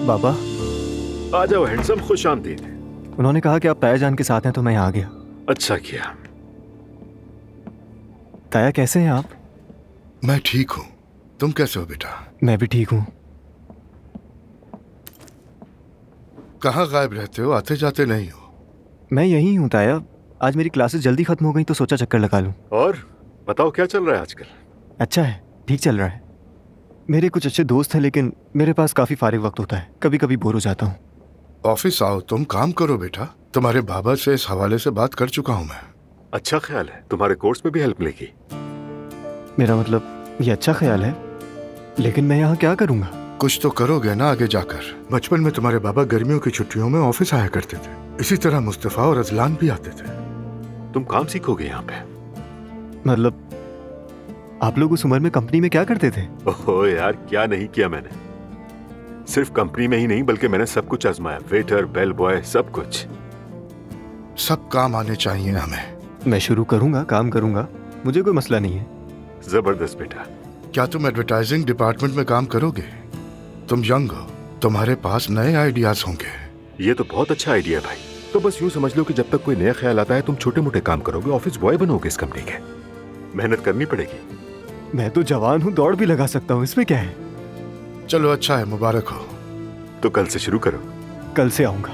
बाबा, आ जाओ हैंडसम, खुश आमदीद। उन्होंने कहा कि आप ताया जान के साथ हैं तो मैं यहाँ आ गया। अच्छा किया। ताया कैसे हैं आप? मैं ठीक हूँ, तुम कैसे हो बेटा? मैं भी ठीक हूँ। कहाँ गायब रहते हो, आते जाते नहीं हो? मैं यही हूँ ताया, आज मेरी क्लासेस जल्दी खत्म हो गई तो सोचा चक्कर लगा लूँ। और बताओ क्या चल रहा है आजकल? अच्छा है, ठीक चल रहा है। मेरे कुछ अच्छे दोस्त हैं लेकिन मेरे पास काफ़ी फारिग वक्त होता है, कभी कभी बोर हो जाता हूँ। ऑफिस आओ, तुम काम करो बेटा। तुम्हारे बाबा से इस हवाले से बात कर चुका हूँ मैं। अच्छा ख्याल है, तुम्हारे कोर्स में भी हेल्प मिलेगी। मेरा मतलब ये अच्छा ख्याल है, लेकिन मैं यहाँ क्या करूँगा? कुछ तो करोगे ना आगे जाकर। बचपन में तुम्हारे बाबा गर्मियों की छुट्टियों में ऑफिस आया करते थे, इसी तरह मुस्तफा और अजलान भी आते थे। तुम काम सीखोगे यहाँ पे? मतलब आप लोग उस उम्र में कंपनी में क्या करते थे? ओहो यार, क्या नहीं किया मैंने। सिर्फ कंपनी में ही नहीं बल्कि मैंने सब कुछ आजमाया, वेटर, बेल बॉय, सब कुछ। सब काम आने चाहिए हमें। मैं शुरू करूँगा, काम करूँगा, मुझे कोई मसला नहीं है। जबरदस्त बेटा। क्या तुम एडवर्टाइजिंग डिपार्टमेंट में काम करोगे? तुम यंग हो, तुम्हारे पास नए आइडियाज होंगे। ये तो बहुत अच्छा आइडिया है भाई। तो बस यूं समझ लो कि जब तक कोई नया ख्याल आता है तुम छोटे मोटे काम करोगे, ऑफिस बॉय बनोगे इस कंपनी के। मेहनत करनी पड़ेगी। मैं तो जवान हूँ, दौड़ भी लगा सकता हूँ, इसमें क्या है? चलो अच्छा है, मुबारक हो। तो कल से शुरू करो। कल से आऊँगा।